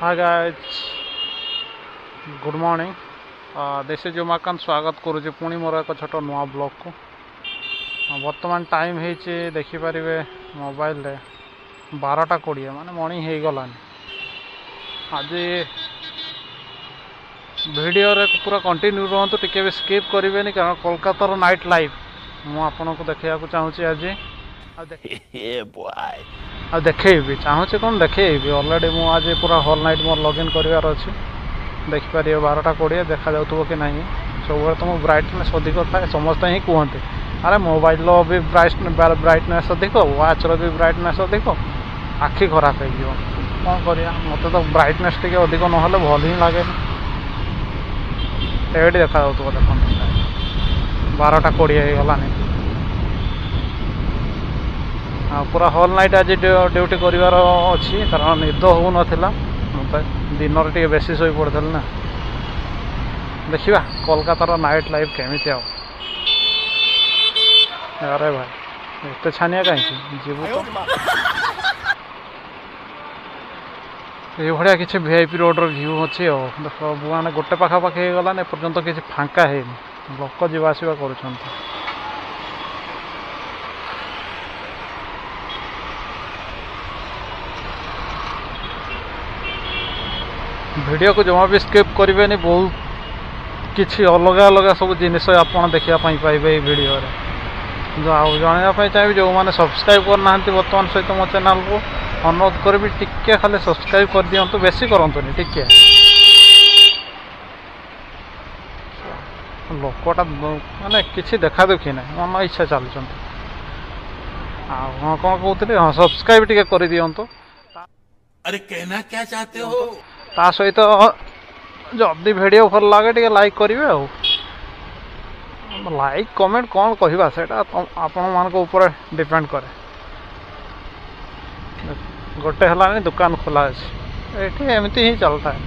Hi guys good morning this is Umakant स्वागत करुचे पुणी मोर एक छोट नुआ ब्लॉग को बर्तमान टाइम होती देखिपारे मोबाइल रे 12:20 माने मॉर्निंग हो गलानी आज वीडियो रे पूरा कंटिन्यू रहतु टिके भी स्किप करेंगे कारण कोलकातार नाइट लाइफ मुझे देखा चाहूँगी आज देखी चाहूँगी कौन देखी ऑलरेडी मुझे पूरा हॉल नाइट मोर लॉगिन करार अच्छी देखिपार 12:20 देखा जाऊ कि नहीं सब तुम ब्राइटनेस अधिक थाए समस्त ही कहते अरे मोबाइल भी ब्राइटनेस अधिक वाच भी ब्राइटनेस अधिक आखि खराब हो कौन कर मत तो ब्राइटनेस टी अधिक ना भल ही लगे ये देखा जाऊ देख 12:20 गलानी पूरा हॉल नाइट आज ड्यूटी करार अच्छी कारण निद हो नाला मत दिन टे बेसी शो पड़ता ना देखा कोलकातार नाइट लाइफ केमी अरे भाई एत छानिया कहीं जीव तो ये किसी वीआईपी रोड्र भ्यू अच्छी देख मैंने गोटे पाखापाखि गलान एपर्तंत किसी फांका है लोक जावासवा कर वीडियो को जमा भी स्किप करेंगे बहुत किसी अलग अलग सब जिनस आप देखापी पाइबे वीडियो जनवाई चाहिए जो मैंने सब्सक्राइब करना बर्तमान सहित मो चैनल को अनुरोध करी टिके खाली सब्सक्राइब कर दिंतु बेसी करतुनि टिके लोकटा माने किसी देखा देखी ना मन इच्छा चलुँच कौन कहते हाँ सब्सक्राइब टिके कर दिंतु। अरे कहना क्या चाहते हो ता सहित जदि वीडियो भल लगे टे लाइक करेंगे लाइक कमेंट कौन कहवा से आपण मान ऊपर डिपेंड करे गोटे है दुकान खोला अच्छी एमती ही चलता है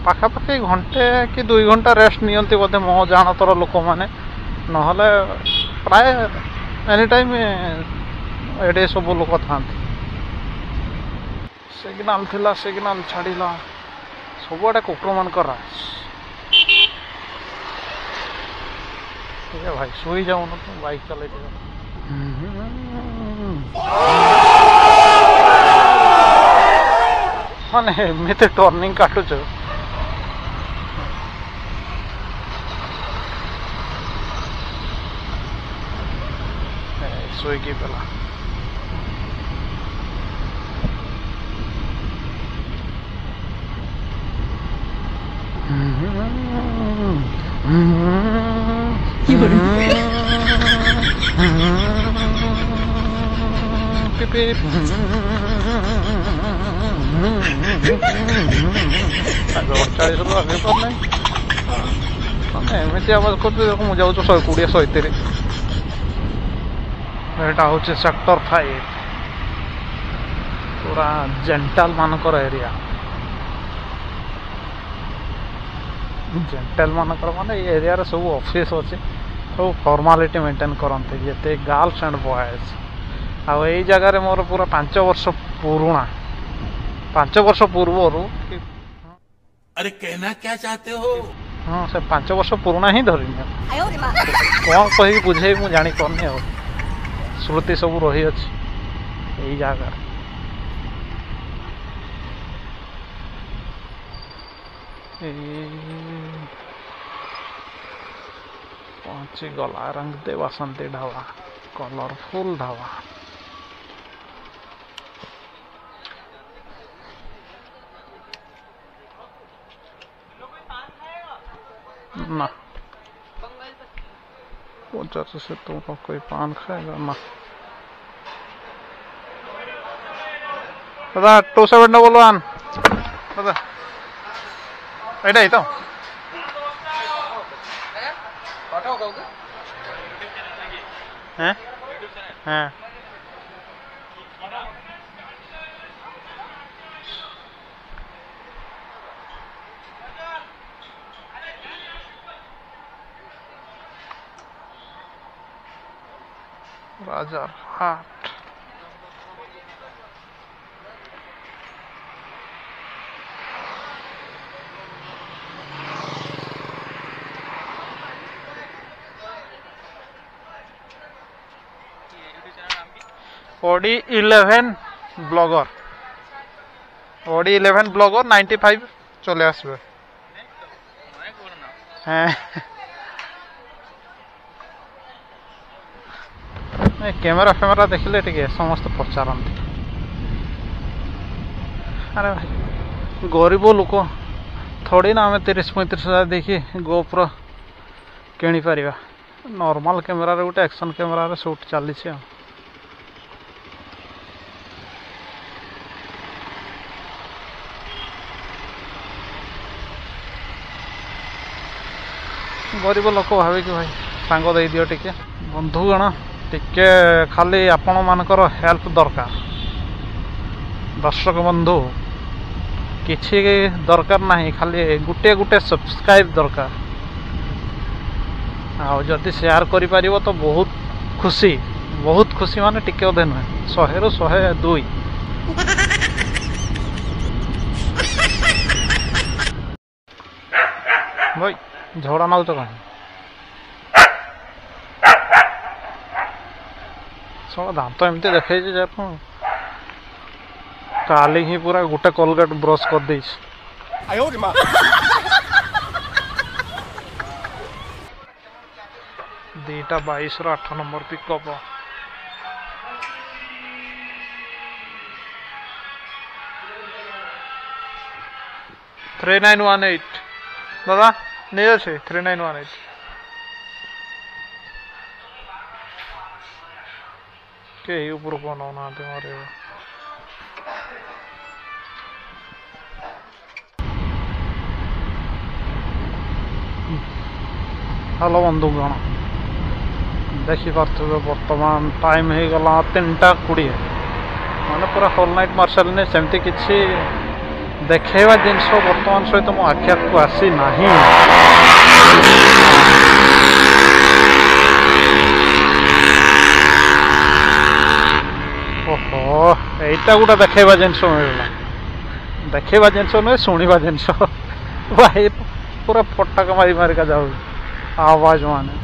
पाखापाखि घंटे कि 2 घंटा रेस्ट नियंती बोधे मो जानतर लोक मैंने ना प्राय एनी टाइम ये सब लोक था सिग्नाल थिला सिग्नाल छाड़िला सबुआडे कुकुर मान भाई शुई जाऊन तो बाइक चले माने एमती टर्निंग काटुच शुईकी पेला एमती आवाज कर मुझे 120-130 यहाँ हूँ सेक्टर 5 पूरा जेंटल मानकर एरिया जेंटल मानकर माने ये एरिया रे सब ऑफिस अच्छे सब फॉर्मालिटी मेंटेन करते जिते गर्ल्स एंड बॉयज आई जगार मोर पूरा 5 वर्ष पुराना 5 वर्ष पूर्वर अरे कहना क्या चाहते हो हाँ से 5 वर्ष पुराना ही धरनी कौन कह बुझे मुझे जानी पारनी स्मृति सब रही अच्छी यही जगार पहुंची गला रंग दे बसंती ढाबा कलरफुल ढाबा ना 50 से तुम कोई पान खाएगा ना दादा 2711 दादा एटा ही तो हैं हैं राजा हाट Audi 11 ब्लॉगर Audi 11 ब्लॉगर 95 चले आसबे कैमेरा फेमेरा देखिले टिके समस्त पचारती अरे भाई गरीब लोक थोड़ी ना आम 30-35 हजार देखी गोप्रो किणी पारिबा नॉर्मल कैमेरा रे गोटे एक्शन कैमेरा रे शूट चली गरीब लोक भाविक भाई सांग दे दियो टिके बंधुगण टिके खाली आपण मानकर हेल्प दरकार दर्शक बंधु किछि दरकार नहीं खाली गुटे गुटे सब्सक्राइब दरकार आ जदि शेयर करि पारिबो तो बहुत खुशी माने टिके ओदे न 100 रु 102 भाई झगड़ा नाउ तो कहीं सब दांत एमती देखे काली ही पूरा गोटे कोलगेट ब्रश कर दे दीटा 22 रो 8 नंबर पिकअप 3918 दादा नहीं अच्छे 3918 के ऊपर कौन होना मारे हेलो बंधुगण देखी पारे बर्तमान टाइम हो गला 3:20 मैंने पूरा होल नाइट मार्शल ने सेमती किसी देखा जिनस बर्तमान सहित मो आखि को आसी ना ओहो यहीटा गोटे देखा जिनस मिलला देखा जिनस नुहे शुणा जिनस भाई पूरा फटक मारी मारिका जाऊ आवाज माने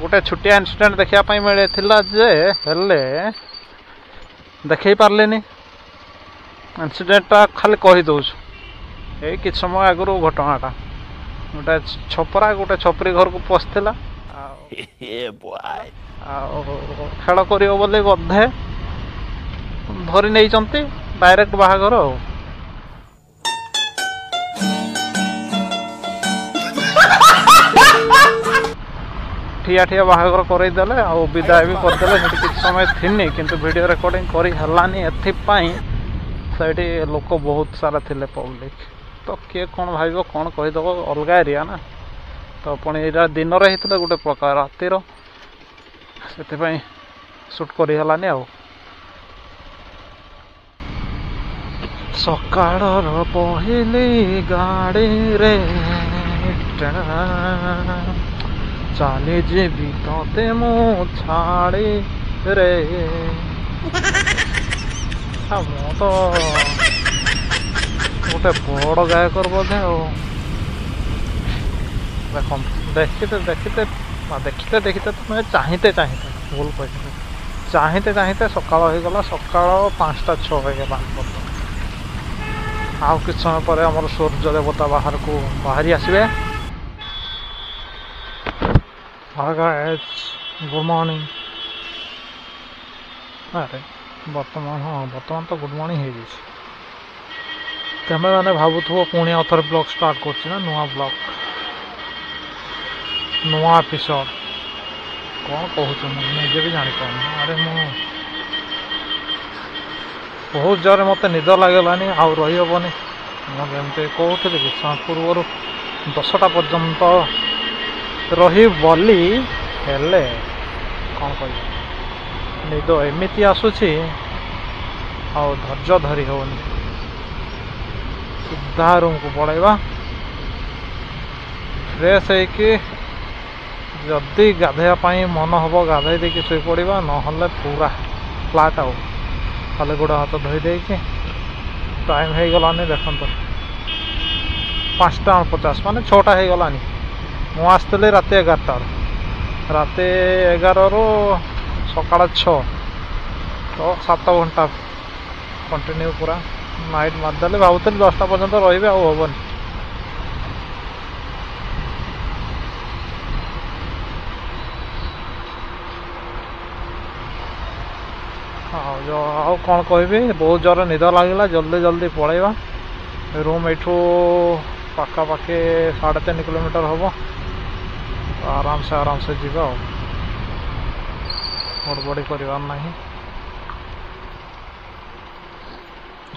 गोटे छुटिया इनसीडेंट देखा मिले जे हेले देखे पार्लेनी इनसीडेंटा खाली कही दौच ये कि समय आगु घटनाटा गोटे छपरा गोटे छपरी घर को पशिला खेल कर बोले गधे धरी नहीं डायरेक्ट बाहागर ठिया ठिया बाहागर करदेले आ विदाय भी करदे कि समय थी किंतु वीडियो रिकॉर्डिंग करानी एपाई से लोक बहुत सारा थिले पब्लिक तो किए कौन भाव कौन कहीदेव अलग एरिया ना तो पुणी यहाँ दिन में होता गोटे प्रकार रातिर से सुट करलानी आ सकाळ पहली गाड़ी रे चली जीवी ते मु छाड़ी रे मु तो गोटे बड़ गायकर बोधे देखते देखते देखते देखते तुम्हें चाहते चाहते भूल कही चाहते चाहते सकाळ हो गला सकाळ 5टा 6 हो गला आउ कि समय पर आम सूर्य देवता बाहर को बाहरी आसबे गुड मॉर्निंग अरे बर्तमान हाँ बर्तमान तो गुड मॉर्निंग हो तमें मैंने भावुव पुणी आउथर ब्लॉग स्टार्ट कर नुआ ब्लॉग नुआ एपिसोड कौन कहूँ मुझे भी जापर अरे मु बहुत जोर मत निद लगलानी आउ रहीहबनी मुझे कहूली कि पूर्व 10टा पर्यंत रही बोली हेले कौन कह निद एमती आसूची आउ धैर्य धरी होनी सीधा रूम को पड़ेगा फ्रेश होगी जदि गाधेवाई मन हम गाधे देकी शोई पड़ा ना पूरा फ्लाट आउ खाली गोड़ हाथ धोई दे टाइम हो गलानी देखो 5टा 50 माने 6टा हो गलानी मु आसती रात 11टार ରାତି 11ରୁ ସକାଳ 6 ତ 7 ଘଣ୍ଟା କଣ୍ଟିନ୍ୟୁ ପୁରା ନାଇଟ୍ ମାରିଦେଲେ। ଭାବୁଥିଲି 10ଟା ପର୍ଯ୍ୟନ୍ତ ରହିବେ, ଆଉ ହେବନି। ଆଉ କ'ଣ କହିବି, ବହୁତ ଜୋରରେ ନିଦ ଲାଗିଲା। ଜଲ୍ଦି ପଳେଇବା। ରୁମ୍ ଏଇଠୁ ପାଖାପାଖି 3.5 କିଲୋମିଟର ହେବ। ଆରାମସେ ଯିବା ଆଉ, ଗଡ଼ବଡ଼ି କରିବାର ନାହିଁ।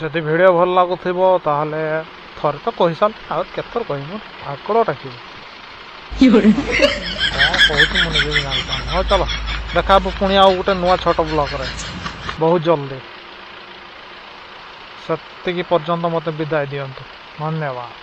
ଯଦି ଭିଡ଼ିଓ ଭଲ ଲାଗୁଥିବ ତାହେଲେ ଥରେ ତ କହିସାରିଲି, ଆଉ କେତେଥର କହିବି? ଆକଡ଼ ଡାକିବି କ'ଣ କହୁଛି ମୁଁ ନିଜେ ବି ଜାଣିପାରୁନି। ହଉ ଚାଲ, ଦେଖା ହବ ପୁଣି ଆଉ ଗୋଟେ ନୂଆ ଛୋଟ ବ୍ଲଗ୍ରେ ବହୁତ ଜଲ୍ଦି। ସେତିକି ପର୍ଯ୍ୟନ୍ତ ମୋତେ ବିଦାୟ ଦିଅନ୍ତୁ। ଧନ୍ୟବାଦ।